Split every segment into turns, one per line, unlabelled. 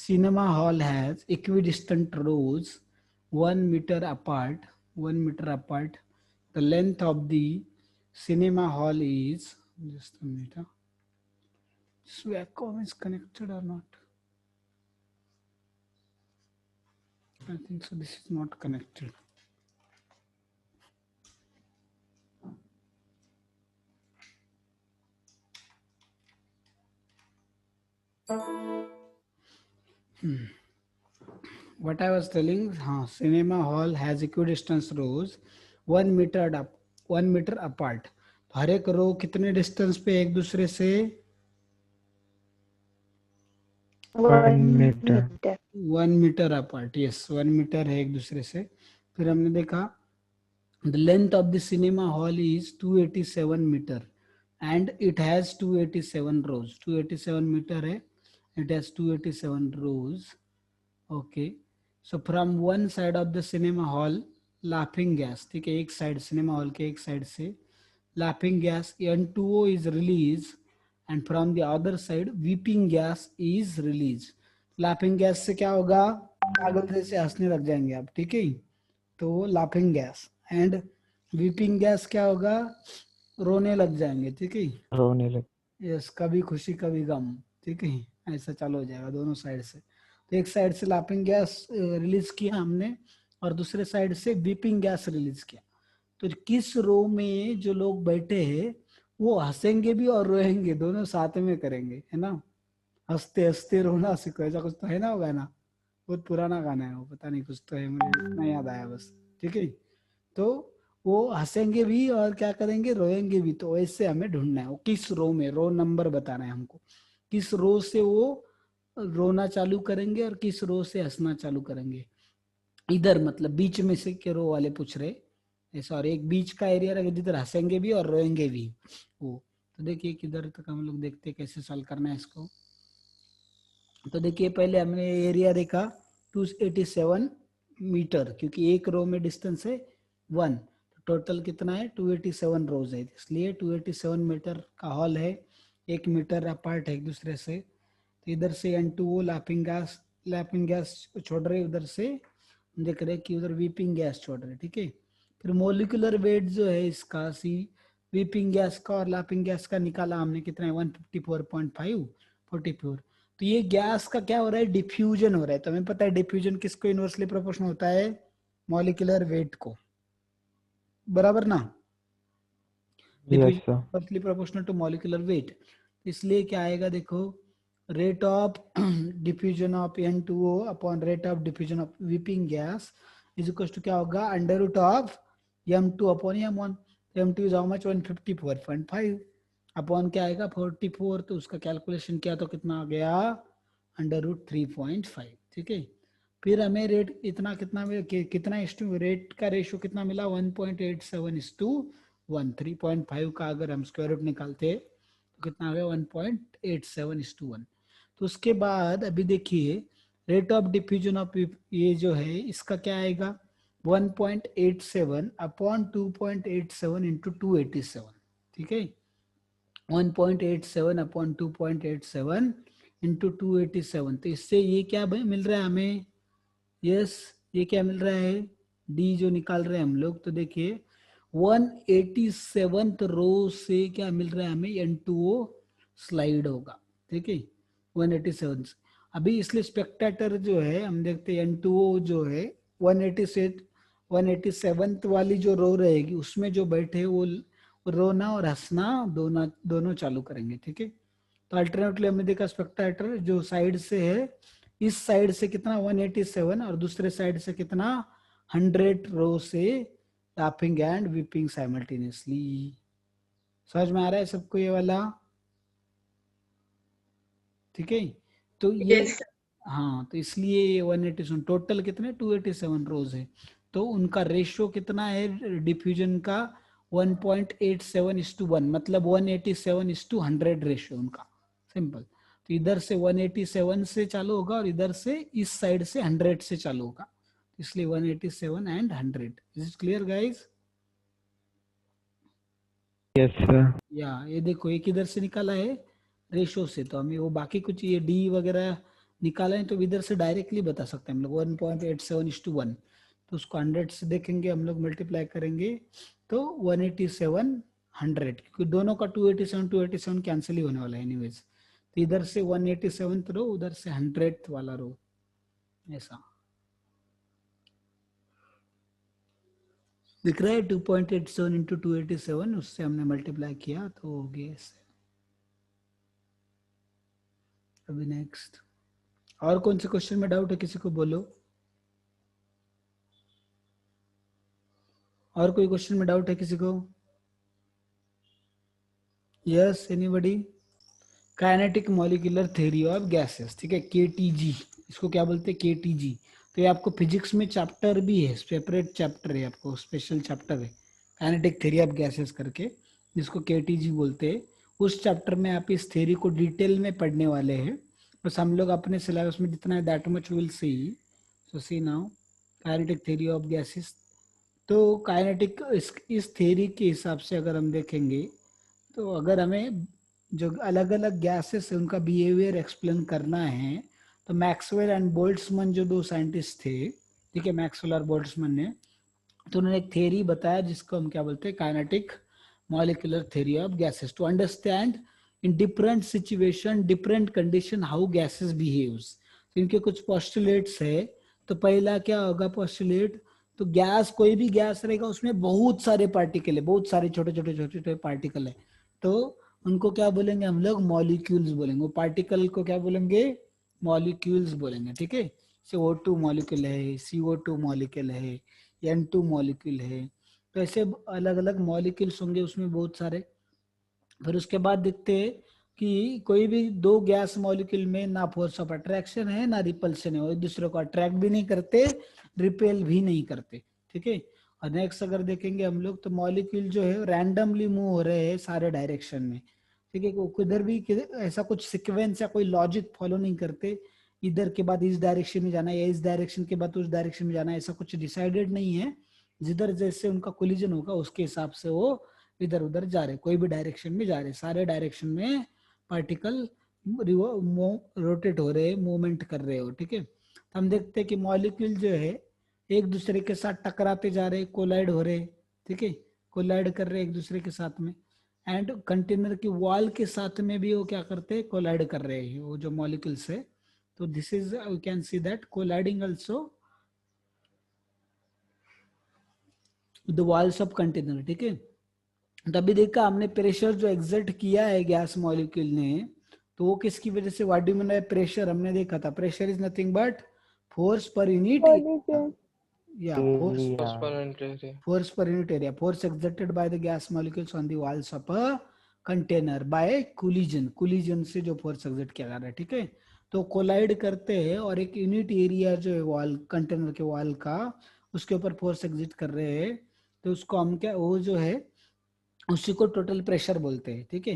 cinema hall has equidistant rows 1 meter apart. 1 meter apart. The length of the cinema hall is, just a minute. Swacom is connected or not? I think so. This is not connected. What I was telling, cinema hall has equidistant rows 1 meter up, 1 meter apart. हर एक रो कितने distance पे एक दूसरे से?
1 meter.
1 meter apart. Yes, 1 meter है एक दूसरे से. फिर हमने देखा the length of the cinema hall is 287 metre and it has 287 rows. 287 meter है, it has 287 rows. Okay, so from one side of the cinema hall laughing gas, ठीक है, एक साइड सिनेमा हॉल के एक साइड से laughing gas N2O is released and from the other side weeping gas is released. laughing gas से क्या होगा? पागल जैसे हंसने लग जाएंगे आप, ठीक है. तो laughing gas and weeping gas क्या होगा? रोने लग जाएंगे, ठीक है.
रोने लग.
यस, कभी खुशी कभी गम, ठीक है, ऐसा चालू हो जाएगा दोनों साइड से. तो एक साइड से लाफिंग गैस रिलीज किया हमने और दूसरे साइड से वीपिंग गैस रिलीज किया. तो किस रो में जो लोग बैठे हैं वो हंसेंगे भी और रोएंगे, दोनों साथ में करेंगे, है ना. हंसते हंसते रोना सीखो, ऐसा कुछ तो है ना, वो गाना बहुत पुराना गाना है वो, पता नहीं कुछ तो है, मुझे इतना याद आया बस, ठीक है. तो वो हंसेंगे भी और क्या करेंगे, रोएंगे भी. तो ऐसे हमें ढूंढना है वो किस रो में, रो नंबर बताना है हमको, किस रो से वो रोना चालू करेंगे और किस रो से हंसना चालू करेंगे. इधर मतलब बीच में से के रो वाले पूछ रहे, सॉरी, एक बीच का एरिया रहेगा जिधर हंसेंगे भी और रोएंगे भी वो. तो देखिए किधर तक हम लोग देखते कैसे सॉल्व करना है इसको. तो देखिए पहले हमने एरिया देखा 287 मीटर, क्योंकि एक रो में डिस्टेंस है 1. टोटल कितना है? 287 रोज है, इसलिए 287 मीटर का हॉल है, 1 मीटर अपार्ट है एक दूसरे से. तो इधर से N2O लैपिंग गैस छोड़ रहे, उधर से देख रहे कि उधर वीपिंग गैस छोड़ रहे, ठीक है. फिर मोलिकुलर वेट जो है इसका सी वीपिंग गैस का और लैपिंग गैस का निकाला हमने, कितना है 154.5 44. तो ये गैस का क्या हो रहा है? डिफ्यूजन हो रहा है. तो हमें पता है डिफ्यूजन किसको इनवर्सली प्रोपोर्शनल होता है? मॉलिक्यूलर वेट को, बराबर ना.
Yes sir.
Inversely proportional to molecular weight. इसलिए क्या आएगा देखो, rate of diffusion of N2O upon rate of diffusion of weeping gas is equal to क्या होगा? Under root of M2 upon M1. M2 is how much? 154.5 upon क्या आएगा? 44. तो उसका कैलकुलेशन किया तो कितना आ गया? अंडर रूट 3.5, ठीक है. फिर हमें रेट इतना कितना कितना रेट का रेशियो कितना मिला? 1.87:1. 3.5 का अगर हम स्क्वायर रूट निकालते तो कितना आ गया? 1.87:1. तो उसके बाद अभी देखिए रेट ऑफ डिफ्यूजन ऑफ ये जो है इसका क्या आएगा? 1.87 अपॉन 2.87 इंटू 287, ठीक है. 1.87 अपॉन 2.87 इंटू 287. तो इससे ये क्या मिल रहा है हमें? यस, ये क्या मिल रहा है? डी जो निकाल रहे हैं हम लोग. तो देखिए 187th रो से क्या मिल रहा है हमें? N2O स्लाइड होगा, ठीक है, 187 से. अभी इसलिए स्पेक्टेटर जो है हम देखते हैं N2O जो है 187th वाली जो रो रहेगी उसमें जो बैठे वो रोना और हंसना दोनों चालू करेंगे, ठीक है. तो अल्टरनेटली हमने देखा स्पेक्टेटर जो साइड से है, इस साइड से कितना 187 और दूसरे साइड से कितना 100 रो से लाफिंग एंड वीपिंग साइमल्टेनियसली. समझ में आ रहा है सबको ये वाला? ठीक है. तो ये
Yes.
हाँ, तो इसलिए ये 187 टोटल कितने 287 रोज है. तो उनका रेशियो कितना है डिफ्यूजन का? 1.87:1, मतलब 187:100 रेशियो उनका, सिंपल. तो इधर से 187 से चालू होगा और इधर से इस साइड से 100 से चालू होगा, इसलिए 187 and 100. Is it clear guys?
Yes sir.
या ये देखो एक इधर से निकाला है रेशो से, तो हमें वो बाकी कुछ ये डी वगैरह निकाला है तो इधर से डायरेक्टली बता सकते हैं हम लोग 1.87:1, तो उसको 100 से देखेंगे हम लोग, मल्टीप्लाई करेंगे तो 187 100, क्योंकि दोनों का 287 कैंसिल ही होने वाला है एनीवेज। तो इधर से 187 रो, उधर से 100 वाला रो, ऐसा दिख रहा है। 2.87 इंटू 287, उससे हमने मल्टीप्लाई किया तो हो गया ऐसे। अभी नेक्स्ट, और कौन से क्वेश्चन में डाउट है किसी को बोलो, और कोई क्वेश्चन में डाउट है किसी को? Yes, anybody? Kinetic molecular theory of gases, ठीक है, केटीजी, इसको क्या बोलते हैं, केटीजी। तो ये आपको फिजिक्स में चैप्टर भी है, सेपरेट चैप्टर है, आपको स्पेशल चैप्टर है काइनेटिक थ्योरी ऑफ गैसेस करके, जिसको केटीजी बोलते हैं। उस चैप्टर में आप इस थ्योरी को डिटेल में पढ़ने वाले हैं, बस हम लोग अपने सिलेबस में जितना है that much will see. So see now kinetic theory of gases. तो काइनेटिक इस थ्योरी के हिसाब से अगर हम देखेंगे, तो अगर हमें जो अलग अलग गैसेस है उनका बिहेवियर एक्सप्लेन करना है, तो मैक्सवेल एंड बोल्ट्जमैन जो दो साइंटिस्ट थे, ठीक है, मैक्सवेल और बोल्ट्जमैन ने, तो उन्होंने एक थ्योरी बताया जिसको हम क्या बोलते हैं, kinetic molecular theory of gases, to understand in different situation different condition how gases behaves. इनके कुछ पोस्टुलेट्स है। तो पहला क्या होगा पोस्टुलेट, तो गैस, कोई भी गैस रहेगा उसमें बहुत सारे पार्टिकल है, बहुत सारे छोटे छोटे छोटे छोटे पार्टिकल है, तो उनको क्या बोलेंगे हम लोग, मॉलिक्यूल्स बोलेंगे। वो पार्टिकल को क्या बोलेंगे, मॉलिक्यूल्स बोलेंगे, ठीक है। CO2 मॉलिक्यूल है, CO2 मॉलिक्यूल है, N2 मॉलिक्यूल है, तो ऐसे अलग अलग मॉलिक्यूल्स होंगे उसमें बहुत सारे। फिर उसके बाद देखते हैं कि कोई भी दो गैस मॉलिक्यूल में ना फोर्स ऑफ अट्रैक्शन है ना रिपल्शन है, वो एक दूसरे को अट्रैक्ट भी नहीं करते, रिपेल भी नहीं करते, ठीक है। और नेक्स्ट अगर देखेंगे हम लोग, तो मॉलिक्यूल जो है रैंडमली मूव हो रहे हैं सारे डायरेक्शन में, ठीक है, किधर भी ऐसा कुछ सिक्वेंस या कोई लॉजिक फॉलो नहीं करते, इधर के बाद इस डायरेक्शन में जाना है या इस डायरेक्शन के बाद उस डायरेक्शन में जाना है, ऐसा कुछ डिसाइडेड नहीं है। जिधर जैसे उनका कोलिजन होगा उसके हिसाब से वो इधर उधर जा रहे, कोई भी डायरेक्शन में जा रहे, सारे डायरेक्शन में पार्टिकल रोटेट हो रहे, मूवमेंट कर रहे हो, ठीक है। तो हम देखते हैं कि मॉलिक्यूल जो है एक दूसरे के साथ टकराते जा रहे, कोलाइड हो रहे, ठीक है, कोलाइड कर रहे एक दूसरे के साथ में। एंड कंटेनर की वॉल के साथ में भी वो क्या करते हैं, कोलाइड कर रहे हैं वो जो मॉलिक्यूल्स है। तो this is we can see that colliding also the walls of container, ठीक है। तभी देखा हमने प्रेशर जो एग्जर्ट किया है गैस मॉलिक्यूल ने, तो वो किसकी वजह से, what do you mean pressure, हमने देखा था pressure is nothing but force per unit या force per unit area, force exerted by the gas molecules on the walls of a container by collision से जो फोर्स एग्जर्ट किया जा रहा है, ठीक है। तो कोलाइड करते हैं और एक यूनिट एरिया जो है वॉल, कंटेनर के वॉल का, उसके ऊपर फोर्स एग्जिट कर रहे हैं, तो उसको हम क्या, वो जो है उसी को टोटल प्रेशर बोलते हैं, ठीक है।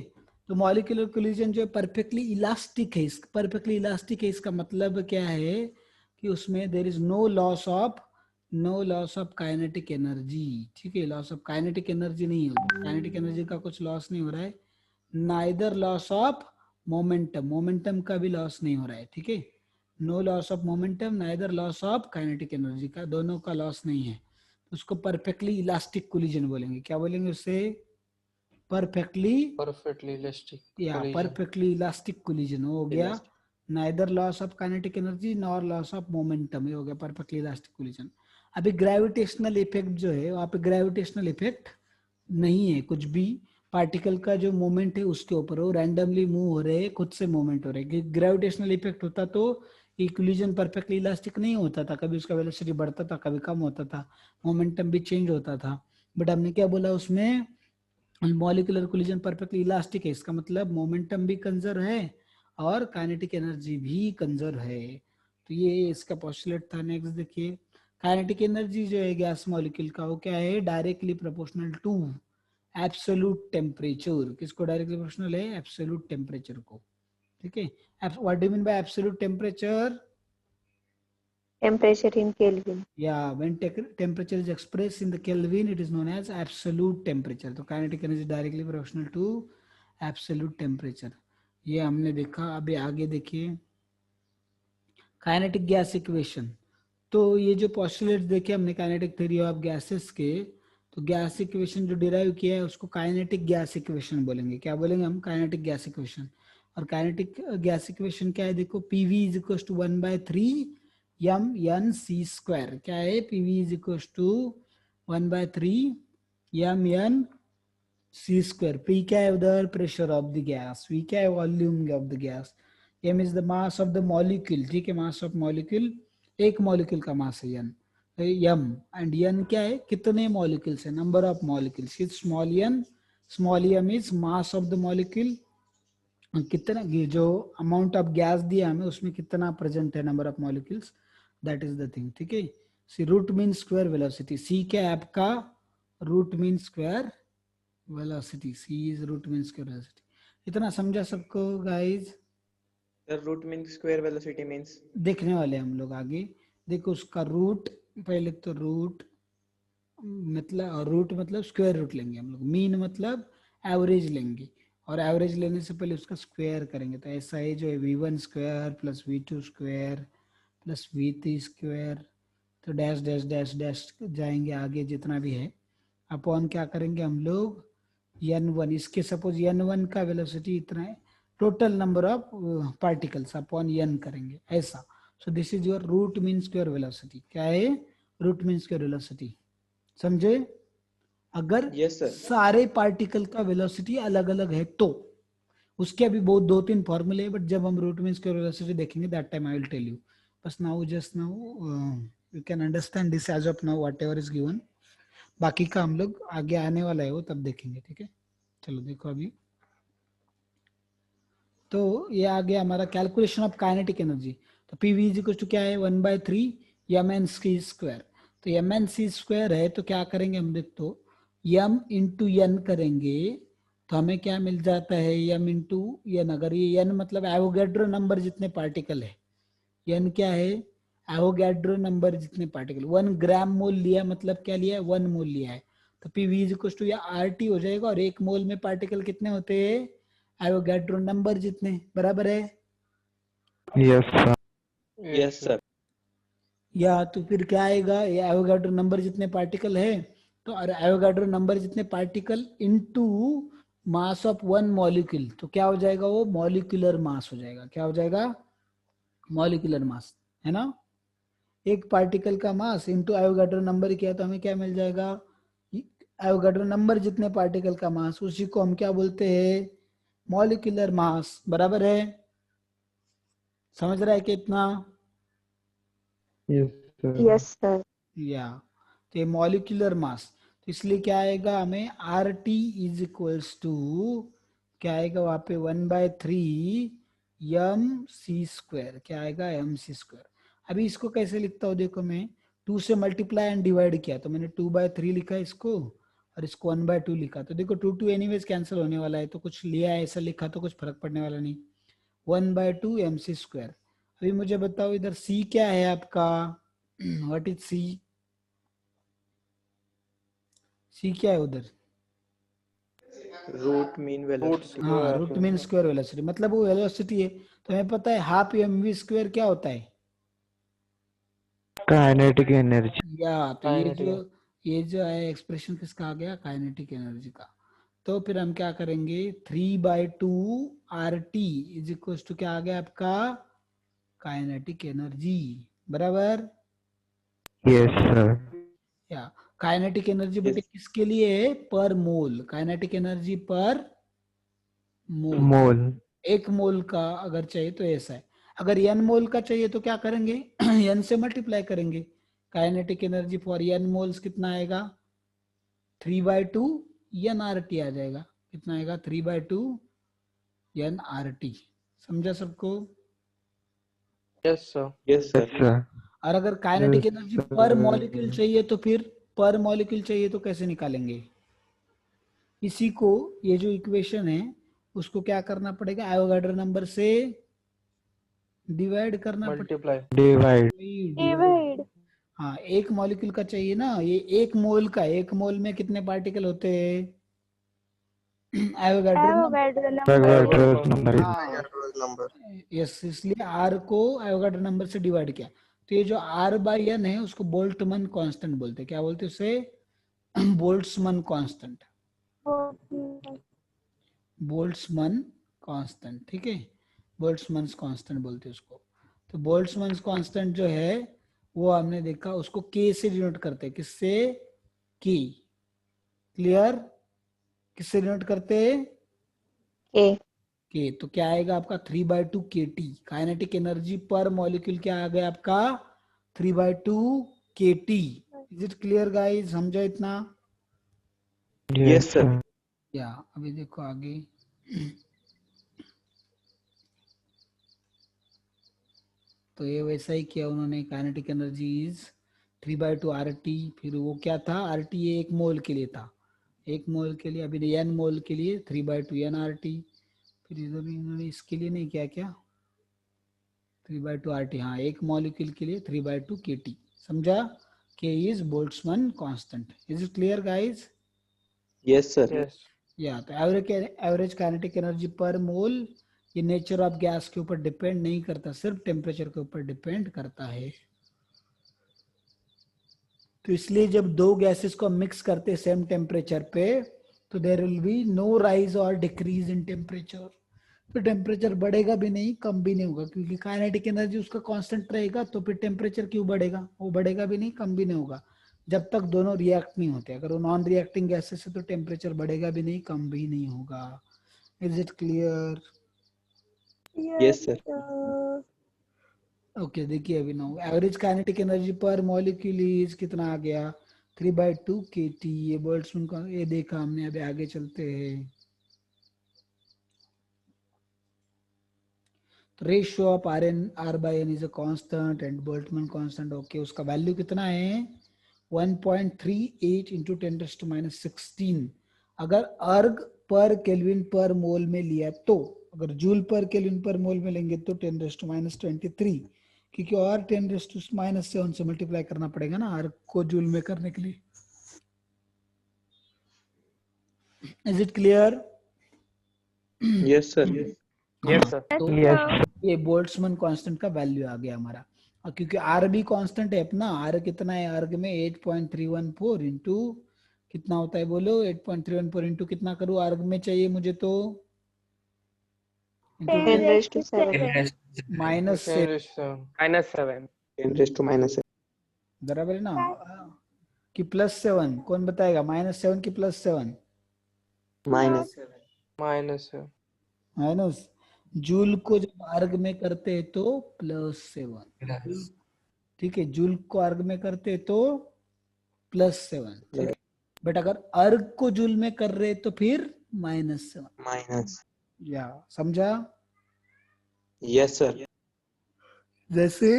तो मॉलिक्यूलर कोलिजन जो है परफेक्टली इलास्टिक है, परफेक्टली इलास्टिक है, इसका मतलब क्या है कि उसमें there is no loss of kinetic energy, ठीक है, लॉस ऑफ काइनेटिक एनर्जी नहीं होगी, काइनेटिक एनर्जी का कुछ लॉस नहीं हो रहा है, neither loss of momentum, momentum का भी लॉस नहीं हो रहा है, ठीक है। No loss of momentum, neither loss of kinetic energy का, दोनों का लॉस नहीं है, तो उसको परफेक्टली इलास्टिक कोलिजन बोलेंगे। क्या बोलेंगे उससे, परफेक्टली इलास्टिक कोलिजन हो गया, neither loss of kinetic energy nor loss of momentum, ये हो गया परफेक्टली इलास्टिक कोलिजन। अभी ग्रेविटेशनल इफेक्ट जो है, वहां पे ग्रेविटेशनल इफेक्ट नहीं है, कुछ भी पार्टिकल का जो मोमेंट है उसके ऊपर, वो रैंडमली मूव हो रहे हैं, खुद से मूवमेंट हो रहे हैं। ग्रेविटेशनल इफेक्ट होता तो ये कोलिजन परफेक्टली इलास्टिक नहीं होता था, कभी उसका वेलोसिटी बढ़ता था कभी कम होता था, मोमेंटम भी चेंज होता था। बट हमने क्या बोला उसमें, मॉलिक्यूलर कोलिजन परफेक्टली इलास्टिक है, इसका मतलब मोमेंटम भी कंजर्व है और काइनेटिक एनर्जी भी कंजर्व है। तो ये इसका पोस्टुलेट था। नेक्स्ट देखिए, काइनेटिक एनर्जी जो है गैस मॉलिक्यूल का, वो क्या है, directly proportional to absolute temperature. किसको डायरेक्टली प्रोपोर्शनल है, एब्सोल्यूट टेम्परेचर को, ठीक है। What do you mean by absolute temperature,
temperature in Kelvin.
Yeah, when temperature is expressed in the Kelvin, it is known as absolute temperature. तो kinetic energy directly proportional to absolute temperature. ये हमने देखा। अभी आगे देखिए, kinetic gas equation. तो ये जो पोस्टुलेट देखे हमने काइनेटिक थ्योरी ऑफ गैसेस के, तो गैस इक्वेशन जो डिराइव किया है उसको काइनेटिक गैस इक्वेशन बोलेंगे। क्या बोलेंगे हम? Kinetic gas equation. और काइनेटिक गैस इक्वेशन क्या है? देखो, PV is equal to 1/3 M N C square. क्या है? PV is equal to 1/3 M N C square. P क्या है उधर? Pressure of the gas. V क्या है? Volume of the gas. M is the mass of the molecule. ठीक है, mass of molecule, एक मॉलिक्यूल का मास है एन, यम। एंड एन क्या है? कितने मॉलिक्यूल्स है? Number of molecules. Small n, small m is mass of the molecule. कितना, ये जो अमाउंट ऑफ गैस दिया हमें उसमें कितना प्रेजेंट है, number of molecules, that is the thing. ठीक है, C root mean square velocity. C क्या है आपका? Root mean square velocity. C is root mean square velocity. इतना समझा सबको guys?
The root mean square velocity means
देखने वाले हम लोग आगे। देखो उसका रूट, पहले तो रूट मतलब स्क्वायर रूट लेंगे हम लोग। मीन मतलब एवरेज लेंगे, और एवरेज लेने से पहले उसका स्क्वायर करेंगे। तो ऐसा है जो है v1 square plus v2 square plus v3 square, तो डैश डैश डैश डैश जाएंगे आगे जितना भी है, अपॉन क्या करेंगे हम लोग? n1। इसके सपोज n1 का वेलोसिटी इतना है, total number of particles upon n करेंगे, ऐसा। So this is your root mean square velocity. क्या है? Root mean square velocity. समझे? अगर
yes sir.
सारे पार्टिकल का वेलोसिटी अलग अलग है तो उसके अभी बहुत 2-3 फॉर्मूले है, बट जब हम रूट मीन स्क्वायर वेलोसिटी देखेंगे that time I will tell you. बस now just now you can understand this as of now whatever is given. बाकी का हम लोग आगे आने वाला है वो तब देखेंगे। ठीक है, चलो देखो अभी। तो ये आ गया हमारा कैलकुलेशन ऑफ काइनेटिक एनर्जी। तो पीवी इज इक्वल टू क्या है? 1/3 एम एन सी स्क्वायर। तो एम एन सी स्क्वायर है तो क्या करेंगे हम? देख, तो एम इंटू एन करेंगे तो हमें क्या मिल जाता है? M into N. अगर ये एन मतलब एवोगैड्रो नंबर जितने पार्टिकल है, एन क्या है? एवोगैड्रो नंबर जितने पार्टिकल। 1 ग्राम मोल लिया मतलब क्या लिया है? 1 मोल लिया है। तो पीवी इज इक्वल टू या आर टी हो जाएगा, और 1 मोल में पार्टिकल कितने होते हैं? एवोगैड्रो नंबर जितने। बराबर है?
Yes, sir.
Yes sir.
या तो फिर क्या आएगा? ये एवोगैड्रो नंबर जितने पार्टिकल है, तो एवोगैड्रो नंबर जितने particle into mass of 1 molecule, तो क्या हो जाएगा? वो मॉलिक्यूलर मास हो जाएगा। क्या हो जाएगा? मॉलिक्यूलर मास, है ना। एक पार्टिकल का मास इनटू एवोगैड्रो नंबर किया तो हमें क्या मिल जाएगा? एवोगैड्रो नंबर जितने पार्टिकल का मास, उसी को हम क्या बोलते हैं? Molecular mass. बराबर है? समझ रहा है कितना?
Yes, sir.
Yes, sir.
या तो ये मॉलिक्यूलर मास, तो इसलिए क्या आएगा हमें? R T is equals to क्या आएगा वहां पे? 1/3 एम सी स्क्वायर। क्या आएगा? M C square. अभी इसको कैसे लिखता हूँ? देखो, मैं 2 से मल्टीप्लाई एंड डिवाइड किया तो मैंने 2/3 लिखा इसको, और इसको 1/2 लिखा। तो देखो 2 एनीवेज कैंसिल होने वाला है, तो कुछ लिया है ऐसा लिखा तो कुछ फर्क पड़ने वाला नहीं। 1/2 एम सी स्क्वायर। अभी मुझे बताओ इधर सी क्या है आपका? व्हाट इज सी? सी क्या है उधर?
Root mean velocity.
हाँ, रूट मीन स्क्वायर वेलोसिटी, मतलब वो वेलोसिटी है। तो हमें पता है हाफ एम वी स्क्वायर क्या होता है?
Kinetic energy.
या तो ये जो है एक्सप्रेशन किसका आ गया? काइनेटिक एनर्जी का। तो फिर हम क्या करेंगे? 3/2 R T is equal to क्या आ गया आपका? Kinetic energy. बराबर?
Yes, sir.
या काइनेटिक एनर्जी बेटे किसके लिए है? पर मोल। काइनेटिक एनर्जी पर मोल।
Mole.
1 मोल का अगर चाहिए तो ऐसा है। अगर n मोल का चाहिए तो क्या करेंगे? n से मल्टीप्लाई करेंगे। Kinetic energy for n moles कितना आएगा? 3/2 एन आर टी आ जाएगा। कितना आएगा? 3/2 एन आर टी। समझा सबको?
Yes sir. Yes sir.
Yes, sir.
और अगर काइनेटिक
Yes,
एनर्जी
sir.
पर मॉलिक्यूल चाहिए तो फिर पर मॉलिक्यूल चाहिए तो कैसे निकालेंगे? इसी को, ये जो इक्वेशन है उसको क्या करना पड़ेगा? एवोगाड्रो नंबर से डिवाइड करना
Multiply.
Divide.
Divide.
हाँ, 1 मॉलिक्यूल का चाहिए ना। ये 1 मोल का, 1 मोल में कितने पार्टिकल होते हैं? एवोगाड्रो
Avogadro's number is
हाँ यस, इसलिए आर को एवोगाड्रो नंबर से डिवाइड किया। तो ये जो आर बाई एन है उसको बोल्ट्जमैन कांस्टेंट बोलते हैं। क्या बोलते हैं उसे? बोल्ट्जमैन कांस्टेंट, बोल्ट्जमैन कांस्टेंट, ठीक है, बोल्ट्जमैन कांस्टेंट बोलते हैं उसको। तो बोल्ट्जमैन कांस्टेंट जो है वो हमने देखा, उसको के से डिनोट करते हैं। किससे? की। क्लियर? किससे डिनोट करते हैं? के। तो क्या आएगा आपका 3/2 kT। काइनेटिक एनर्जी पर मॉलिक्यूल क्या आ गया आपका? 3/2 kT। Is it clear guys? समझो इतना?
yes sir.
या अभी देखो आगे। तो ये वैसा ही किया उन्होंने। Kinetic energy is 3/2 RT। फिर वो क्या था? RT ये 1 मोल के लिए था, 1 मोल के लिए। अभी n मोल के लिए 3/2 nRT। फिर इधर इन्होंने इसके लिए नहीं किया क्या? 3/2 RT, हाँ, 1 मॉलिक्यूल के लिए 3/2 kT। समझा? K is Boltzmann constant. Is it clear guys?
Yes sir.
Yes.
या तो एवरेज काइनेटिक एनर्जी पर मोल ये नेचर ऑफ गैस के ऊपर डिपेंड नहीं करता, सिर्फ टेम्परेचर के ऊपर डिपेंड करता है। तो इसलिए जब दो गैसेस को मिक्स करते सेम टेम्परेचर पे तो there will be no rise और डिक्रीज इन टेम्परेचर। तो टेम्परेचर बढ़ेगा भी नहीं, कम भी नहीं होगा, क्योंकि काइनेटिक एनर्जी उसका कांस्टेंट रहेगा। तो फिर टेम्परेचर क्यों बढ़ेगा? वो बढ़ेगा भी नहीं, कम भी नहीं होगा, जब तक दोनों रिएक्ट नहीं होते। अगर वो नॉन रिएक्टिंग गैसेस है तो टेम्परेचर बढ़ेगा भी नहीं, कम भी नहीं होगा। Is it clear?
Yes sir.
Okay देखिए अभी नो एवरेज काइनेटिक एनर्जी पर मॉलिक्यूल इज कितना आ गया? 3/2 kT। ये बोल्ट्जमैन का ये देखा हमने। अभी आगे चलते हैं। Ratio of R by N is a constant and Boltzmann constant. Okay, उसका वैल्यू कितना है? 1.38 इंटू 10⁻16। अगर अर्ग पर केल्विन पर मोल में लिया तो, अगर जूल पर केल्विन पर मोल में लेंगे तो 10⁻23, क्योंकि और 10⁻7 से मल्टीप्लाई करना पड़ेगा ना अर्ग को जूल में करने के लिए। Is it clear?
Yes sir.
Yes sir.
तो
Yes.
ये बोल्ट्जमैन कांस्टेंट का वैल्यू आ गया हमारा। और क्योंकि आर भी कांस्टेंट है अपना, आर कितना है अर्ग में? 8.314 इंटू कितना होता है बोलो? 8.314 इंटू कितना करूँ अर्ग में चाहिए मुझे तो?
-7.
-7.
बराबर है ना? कि +7? कौन बताएगा? -7 की +7?
-7.
माइनस। जूल को जब अर्ग में करते हैं तो +7, ठीक है। जूल को अर्ग में करते हैं तो +7, बट अगर अर्ग को जूल में कर रहे तो फिर -7। या समझा?
Yes sir.
जैसे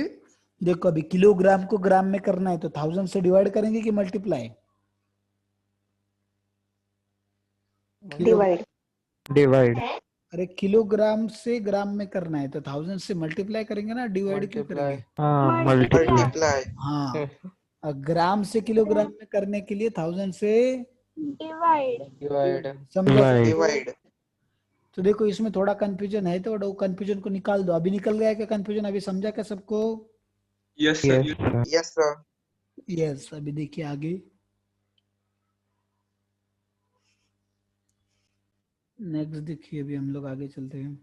देखो अभी किलोग्राम को ग्राम में करना है तो 1000 से डिवाइड करेंगे कि मल्टीप्लाई?
Divide.
अरे किलोग्राम से ग्राम में करना है तो 1000 से मल्टीप्लाई करेंगे ना, डिवाइड क्यों करेंगे?
Multiply.
हाँ, और ग्राम से किलोग्राम में करने के लिए 1000 से
Divide.
समझा?
Divide.
तो देखो इसमें थोड़ा कंफ्यूजन है, तो वो कंफ्यूजन को निकाल दो। अभी निकल गया क्या कंफ्यूजन? अभी समझा क्या सबको?
Yes sir.
Yes sir.
Yes. अभी देखिए आगे नेक्स्ट देखिए। अभी हम लोग आगे चलते हैं।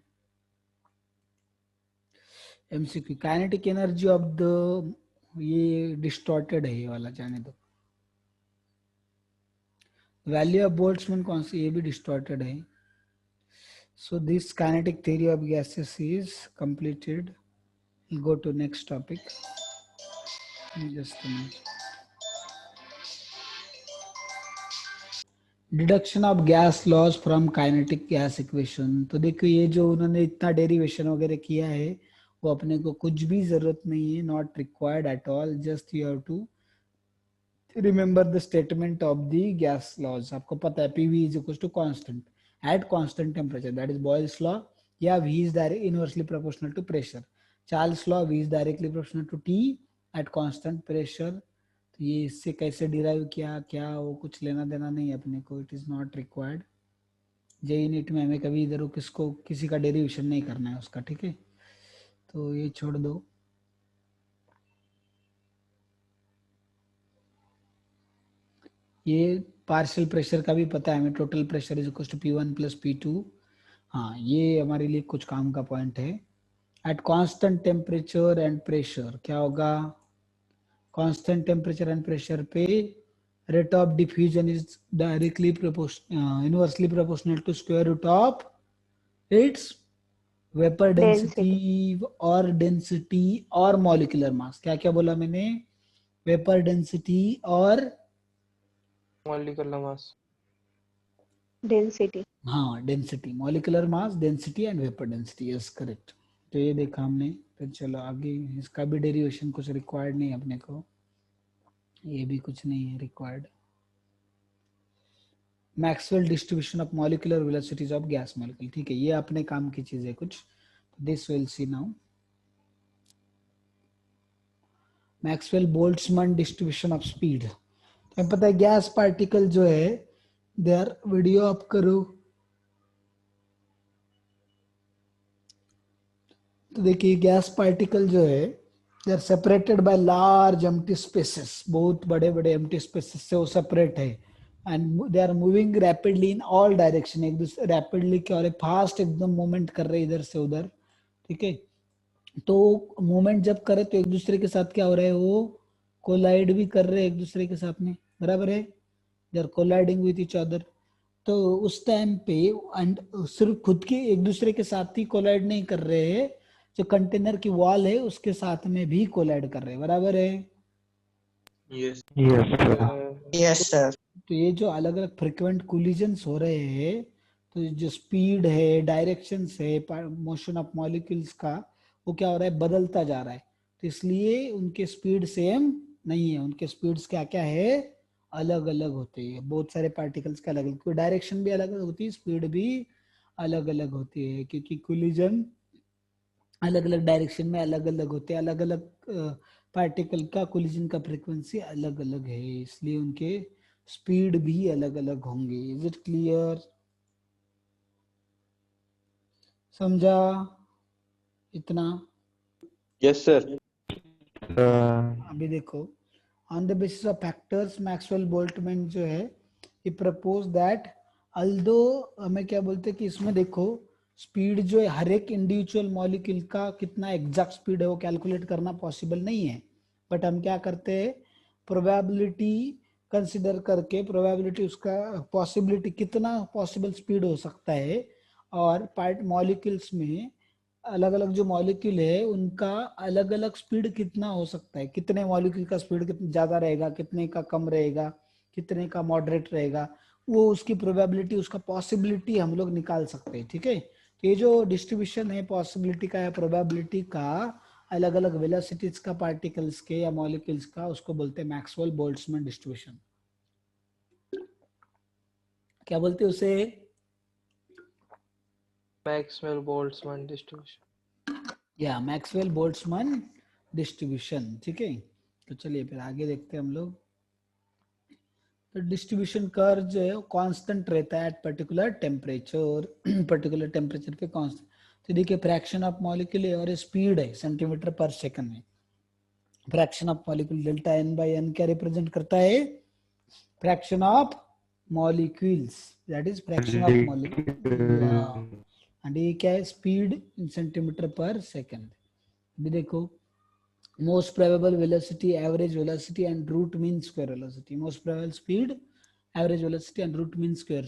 MCQ kinetic energy of the, ये डिस्टॉर्टेड है ये वाला, जाने दो। वैल्यू ऑफ बोल्ट्जमैन कौन सी? ये भी डिस्टॉर्टेड है। So this kinetic theory of gases is completed. Go to next topic. Just a minute. Deduction of gas laws from kinetic gas equation. तो देखो ये जो उन्होंने इतना डेरिवेशन वगैरह किया है वो अपने को कुछ भी जरूरत नहीं है, not required at all. Just you have to remember the statement of the gas laws. आपको पता है PV is equal to constant at constant temperature, that is Boyle's law, या V is direct inversely proportional to pressure. Charles law, V is directly proportional to T at constant pressure. तो ये इससे कैसे derive किया क्या, वो कुछ लेना देना नहीं अपने को, it is not required. JEE NEET में हमें कभी इधर किसको किसी का डेरिवेशन नहीं करना है उसका, ठीक है, तो ये छोड़ दो। ये पार्शियल प्रेशर का भी पता है हमें, total pressure is equal to P1 plus P2। हाँ, ये हमारे लिए कुछ काम का पॉइंट है। Eight constant temperature and pressure क्या होगा, कांस्टेंट टेम्परेचर एंड प्रेशर पे rate of diffusion is directly inversely proportional to square root of its vapor density और density और molecular mass। क्या क्या बोला मैंने, vapor density और
molecular mass,
डेंसिटी।
हाँ density, molecular mass, density and vapor density, yes correct। तो ये देखा हमने, फिर चलो आगे, इसका भी डेरिवेशन कुछ रिक्वायर्ड नहीं अपने को, ये भी कुछ नहीं है required. Maxwell distribution of molecular velocities of gas molecule, ठीक है, ये अपने काम की चीज है कुछ, this will see now. Maxwell Boltzmann distribution of speed, तो पता है गैस पार्टिकल जो है, दे आर, वीडियो ऑफ करो, तो देखिए गैस पार्टिकल जो है they are separated by large empty spaces, बहुत बड़े बड़े एम्प्टी स्पेसेस से वो सेपरेट है, and they are moving rapidly in all direction, एक दूसरे रैपिडली क्या हो रहे, फास्ट एकदम मूवमेंट कर रहे इधर से उधर, ठीक है। तो मूवमेंट जब करे तो एक दूसरे के साथ क्या हो रहा है, वो कोलाइड भी कर रहे हैं एक दूसरे के साथ में, बराबर है, they are colliding with each other. तो उस टाइम पे एंड सिर्फ खुद के एक दूसरे के साथ ही कोलाइड नहीं कर रहे हैं, जो कंटेनर की वॉल है उसके साथ में भी कोलाइड कर रहे हैं, बराबर है।
Yes.
Yes, sir.
तो ये जो अलग अलग फ्रिक्वेंट कोलिजन्स हो रहे हैं, तो जो स्पीड है, डायरेक्शंस है, मोशन ऑफ मॉलिक्यूल्स का, वो क्या हो रहा है, बदलता जा रहा है। तो इसलिए उनके स्पीड सेम नहीं है, उनके स्पीड्स क्या क्या है, अलग अलग होते हैं, बहुत सारे पार्टिकल्स का अलग अलग, क्योंकि डायरेक्शन भी अलग अलग होती है, स्पीड भी अलग अलग होती है, क्योंकि कोलिजन अलग अलग डायरेक्शन में अलग अलग होते हैं, अलग अलग पार्टिकल का कोलिजन का फ्रीक्वेंसी अलग अलग है, इसलिए उनके स्पीड भी अलग अलग होंगे। इज इट क्लियर, समझा इतना?
Yes, sir.
अभी देखो, on the basis of factors Maxwell Boltzmann जो है, he proposed that although हमें क्या बोलते हैं कि इसमें देखो स्पीड जो है हर एक इंडिविजुअल मॉलिक्यूल का कितना एग्जैक्ट स्पीड है वो कैलकुलेट करना पॉसिबल नहीं है, बट हम क्या करते हैं, प्रोबेबिलिटी कंसिडर करके, प्रोबेबिलिटी उसका पॉसिबिलिटी कितना पॉसिबल स्पीड हो सकता है, और पार्ट मॉलिक्यूल्स में अलग अलग जो मॉलिक्यूल है उनका अलग अलग स्पीड कितना हो सकता है, कितने मॉलिक्यूल का स्पीड कितना ज्यादा रहेगा, कितने का कम रहेगा, कितने का मॉडरेट रहेगा, वो उसकी प्रोबेबिलिटी, उसका पॉसिबिलिटी हम लोग निकाल सकते हैं, ठीक है। तो ये जो डिस्ट्रीब्यूशन है पॉसिबिलिटी का या प्रोबेबिलिटी का, अलग अलग वेलोसिटीज का पार्टिकल्स के या मॉलिक्यूल्स का, उसको बोलते हैं मैक्सवेल बोल्ट्जमैन डिस्ट्रीब्यूशन। क्या बोलते हैं उसे,
Maxwell Boltzmann distribution,
या मैक्सवेल बोल्ट्जमैन डिस्ट्रीब्यूशन, ठीक है। तो चलिए फिर आगे देखते हैं हम लोग। तो डिस्ट्रीब्यूशन कर्व जो है कांस्टेंट रहता है at particular temperature, particular temperature पे कांस्टेंट। तो देखिए फ्रैक्शन ऑफ मॉलिक्यूल है और स्पीड है सेंटीमीटर पर सेकंड में, fraction of molecule delta N by N क्या रिप्रेजेंट करता है, fraction of molecules, that is fraction of molecule, and ये क्या है, speed in centimetre per second. अभी देखो, most probable velocity, average velocity and root mean square velocity, most probable speed, average velocity and root mean square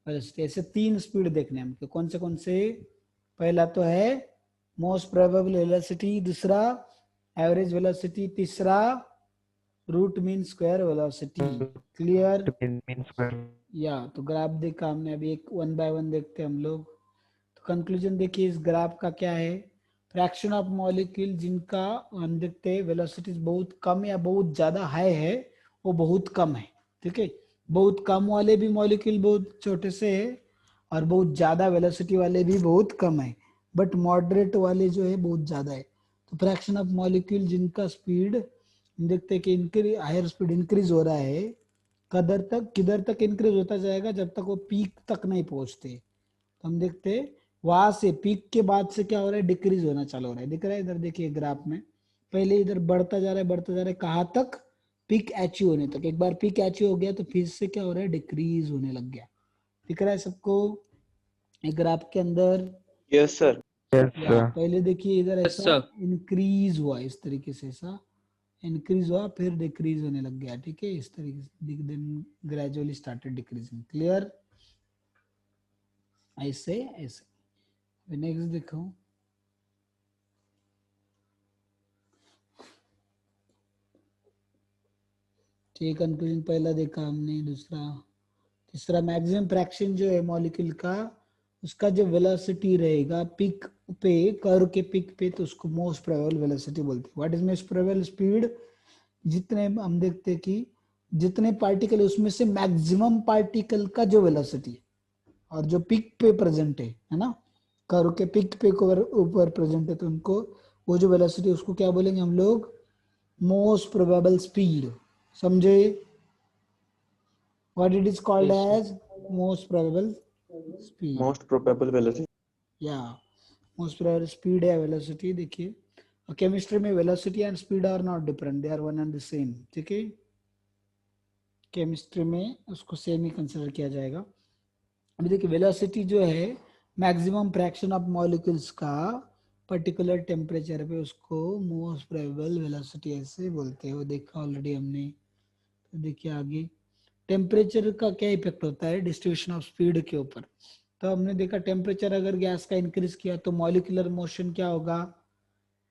velocity, ऐसे तीन speed देखने हैं हमको, कौन से, पहला तो है most probable velocity, दूसरा average velocity, तीसरा root mean square velocity, clear? या तो ग्राफ देखा हमने, अभी एक वन बाय वन देखते हैं हम लोग। तो कंक्लूजन देखिए इस ग्राफ का क्या है, फ्रैक्शन ऑफ मॉलिक्यूल जिनका हम देखते हैं वेलोसिटीज बहुत कम या बहुत ज्यादा हाई है, वो बहुत कम है, ठीक है। बहुत कम वाले भी मॉलिक्यूल बहुत छोटे से है, और बहुत ज्यादा वेलोसिटी वाले भी बहुत कम है, बट मॉडरेट वाले जो है बहुत ज्यादा है। तो फ्रैक्शन ऑफ मॉलिक्यूल जिनका स्पीड देखते हैं कि हायर स्पीड इंक्रीज हो रहा है, किधर तक इंक्रीज होता जाएगा जब तक वो पीक तक नहीं पहुंचते। तो हम देखते हैं वहां से पीक के बाद से क्या हो रहा है, डिक्रीज होना चालू हो रहा है। दिख रहा है इधर देखिए ग्राफ में, पहले इधर बढ़ता जा रहा है बढ़ता जा रहा है, कहाँ तक, पीक अचीव होने तक। एक बार पीक अचीव हो गया तो फिर से क्या हो रहा है, डिक्रीज होने लग गया। दिख रहा है सबको एक ग्राफ के अंदर?
Yes, sir.
Yes,
या
sir.
पहले देखिए इधर
Yes,
ऐसा
sir.
इंक्रीज हुआ इस तरीके से, ऐसा इंक्रीज हुआ फिर डिक्रीज होने लग गया। ठीक है, इस तरीके से then gradually started decreasing. Clear? ऐसे ऐसे। नेक्स्ट देखो, ठीक, कंक्लूजन पहला देखा हमने। दूसरा तीसरा, मैक्सिमम फ्रैक्शन जो है मॉलिक्यूल का, उसका जो वेलोसिटी रहेगा पीक पे, कर्व के पीक पे, तो उसको मोस्ट प्रोबेबल वेलोसिटी बोलते हैं। What is most probable speed? जितने हम देखते हैं कि जितने पार्टिकल उसमें से मैक्सिमम पार्टिकल का जो वेलोसिटी है और जो पीक पे प्रेजेंट है ना, कर्व के पीक पे ऊपर प्रेजेंट है, तो उनको वो जो वेलोसिटी उसको क्या बोलेंगे हम लोग, मोस्ट प्रोबेबल स्पीड। समझे? What it is called
Yes, sir.
As most probable speed,
Most probable velocity.
या मोस्ट प्रोबेबल स्पीड या वेलोसिटी। देखिए केमिस्ट्री में velocity and speed are not different, they are one and the same. ठीक है, chemistry में उसको same ही consider किया जाएगा। अभी देखिए वेलोसिटी जो है मैक्सिमम फ्रैक्शन ऑफ मॉलिक्यूल्स का पर्टिकुलर टेम्परेचर पे, उसको मोस्ट प्रोबेबल वेलोसिटी ऐसे बोलते हैं। वो देखा ऑलरेडी हमने। तो देखिए आगे टेम्परेचर का क्या इफेक्ट होता है डिस्ट्रीब्यूशन ऑफ स्पीड के ऊपर। तो हमने देखा टेम्परेचर अगर गैस का इंक्रीज किया तो मॉलिक्यूलर मोशन क्या होगा,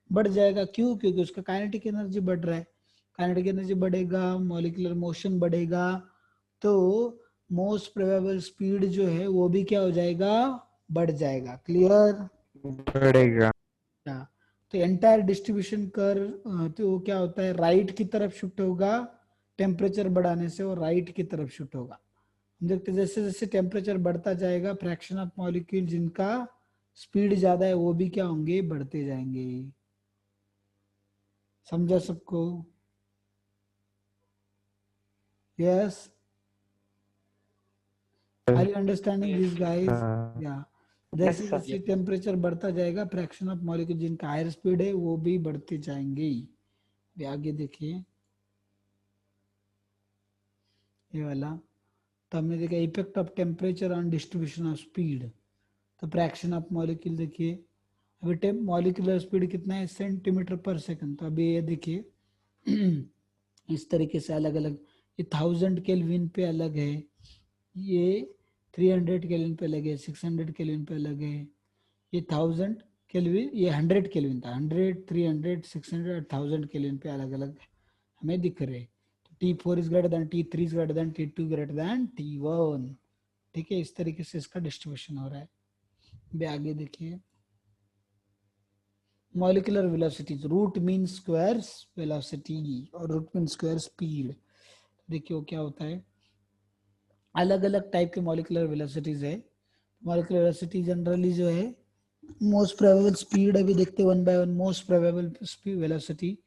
बढ़ जाएगा। क्यों? क्योंकि उसका काइनेटिक एनर्जी बढ़ रहा है। काइनेटिक एनर्जी बढ़ेगा, मॉलिक्यूलर मोशन बढ़ेगा, तो मोस्ट प्रोबेबल स्पीड जो है वो भी क्या हो जाएगा, बढ़ जाएगा। क्लियर?
बढ़ेगा।
तो एंटायर डिस्ट्रीब्यूशन कर, तो वो क्या होता है, राइट की तरफ शिफ्ट होगा। टेम्परेचर बढ़ाने से वो राइट की तरफ शिफ्ट होगा। हम देखते जैसे जैसे टेम्परेचर बढ़ता जाएगा, फ्रैक्शन ऑफ मॉलिक्यूल जिनका स्पीड ज्यादा है वो भी क्या होंगे, बढ़ते जाएंगे। समझा सबको? Yes, are you understanding this guys?
हाँ,
या
Yes,
जैसे
sir.
जैसे टेम्परेचर बढ़ता जाएगा, फ्रैक्शन ऑफ मॉलिक्यूल जिनका हायर स्पीड है वो भी बढ़ते जाएंगे। ये आगे देखिए ये वाला। तो हमने देखा effect of temperature on distribution of speed. तो फ्रैक्शन ऑफ मॉलिक्यूल देखिए, अभी मॉलिक्यूलर स्पीड कितना है, सेंटीमीटर पर सेकंड। तो अभी ये देखिए इस तरीके से अलग अलग, ये 1000 केल्विन पे अलग है, ये 300 केल्विन पे अलग है, 600 केल्विन पे अलग है, ये 1000 केल्विन, ये 100 केल्विन था, 100 300 600 और 1000 केल्विन पे अलग अलग हमें दिख रहे। तो T4 is greater than, T3 is greater than, T2 greater than T1। ठीक है, इस तरीके से इसका डिस्ट्रीब्यूशन हो रहा है। भी आगे देखिए molecular velocities, root mean square velocity और रूट मीन स्क्वायर स्पीड। देखिए वो क्या होता है, अलग अलग टाइप के मॉलिक्यूलर वेलोसिटीज है। मॉलिक्यूलर वेलोसिटी जनरली जो है मोस्ट प्रोबेबल स्पीड, अभी देखते one by one. Most probable velocity,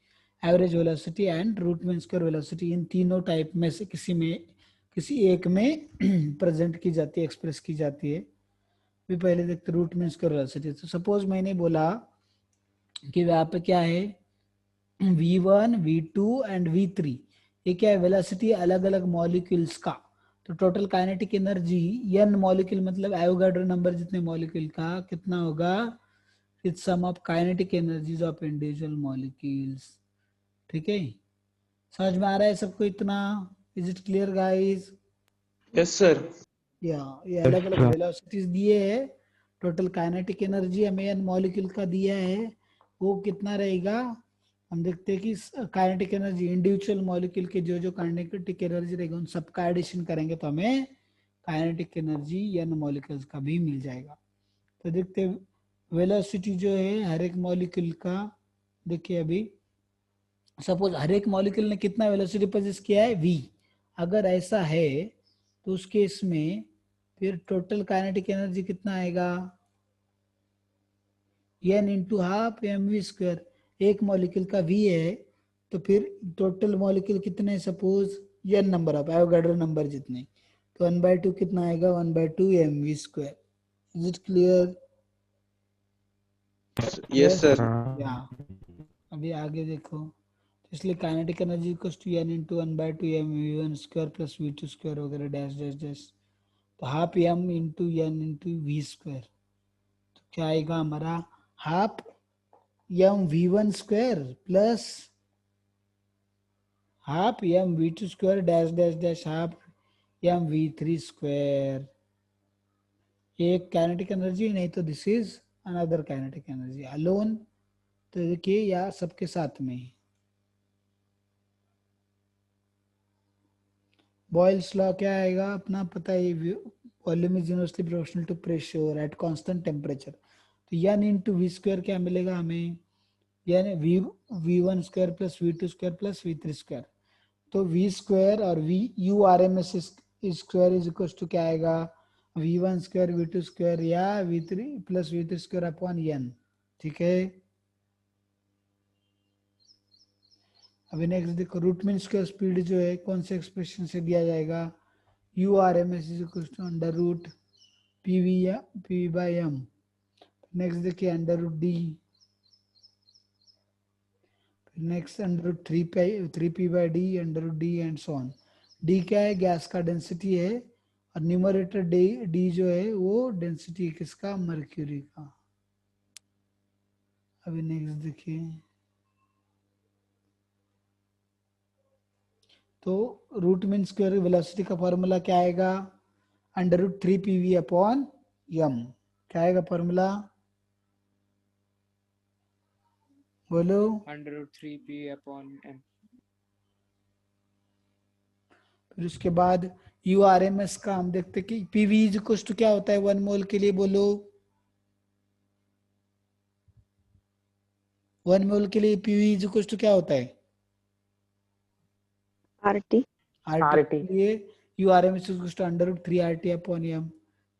average velocity and root mean square velocity, इन तीनों टाइप में से किसी एक में प्रेजेंट की जाती है, एक्सप्रेस की जाती है। भी पहले देखते रूट मीन स्क्वायर वेलोसिटी। तो सपोज मैंने बोला कि वहाँ पे क्या है, v1 v2 एंड v3, ये क्या है, वेलोसिटी अलग अलग मॉलिक्यूल्स का। तो total kinetic energy n molecule, मतलब एवोगाड्रो नंबर जितने मॉलिक्यूल का कितना होगा, it's sum of kinetic energies of individual molecules. ठीक है, समझ में आ रहा है सबको इतना? Is it clear guys?
Yes, sir.
या ये
yes,
अलग अलग
sir.
वेलोसिटीज दिए है, टोटल काइनेटिक एनर्जी हमें n मॉलिक्यूल का दिया है, वो कितना रहेगा। हम देखते हैं कि काइनेटिक एनर्जी इंडिविजुअल मॉलिक्यूल के जो जो काइनेटिक एनर्जी रहेगा उन सबका एडिशन करेंगे तो हमें काइनेटिक एनर्जी n मॉलिक्यूल्स का भी मिल जाएगा। तो देखते हैं वेलोसिटी जो है हर एक मॉलिक्यूल का। देखिए अभी सपोज हर एक मॉलिक्यूल ने कितना वेलोसिटी पोजेस किया है, v। अगर ऐसा है तो उस केस में फिर टोटल काइनेटिक एनर्जी कितना आएगा, n into half m v square. एक मॉलिक्यूल का v है तो फिर टोटल मॉलिक्यूल कितने, suppose n number of Avogadro number जितने, तो 1/2 कितना आएगा 1/2 mv²। Is it clear?
Yes, sir.
Yeah अभी आगे देखो, इसलिए kinetic energy equals to n into 1/2 mv1² plus v2² वगैरह डैश डैश डैश, तो half m into n into v², तो क्या आएगा हमारा half mv1² plus half mv2² dash dash dash half mv3²। एक काइनेटिक एनर्जी, नहीं तो this is another kinetic energy alone, तो देखिए या सबके साथ में ही। बॉयल्स लॉ क्या आएगा अपना पता है, volume is inversely proportional to pressure at constant temperature, तो n इंटू v² क्या मिलेगा हमें, यानी v1² plus v2² plus v3², तो v² और u/rms square is equal to क्या आएगा v1² v2² या v3 plus v3² upon n। ठीक है, अभी नेक्स्ट देखो, रूट मीन स्क्वायर स्पीड जो है कौन से एक्सप्रेशन से दिया जाएगा, u/rms is equal to under root pv/m। Next देखिए under root d, next under root 3p/d under root d and so on. d क्या है, गैस का डेंसिटी है, और न्यूमरेटर d जो है वो डेंसिटी किसका, मर्क्यूरी का। अभी नेक्स्ट देखिए, तो रूट मीन स्क्वायर वेलोसिटी का फॉर्मूला क्या आएगा, अंडर रूट 3pv/m। क्या आएगा फॉर्मूला, बोलो।
√3p/m।
फिर उसके बाद u/rms का हम देखते कि pv इज इक्वल टू क्या होता है 1 मोल के लिए, बोलो 1 मोल के लिए pv इज इक्वल टू क्या होता है,
RT.
RT के लिए u/rms is equal to under root 3RT/m,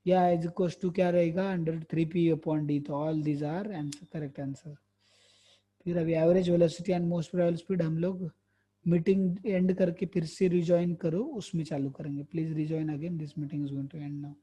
या इज इक्वल टू क्या रहेगा अंडर रूट 3p/d। तो all these are answer, correct answer. फिर अभी average velocity and most probable speed हम लोग मीटिंग एंड करके फिर से रिजॉइन करो, उसमें चालू करेंगे। Please rejoin again, this meeting is going to end now.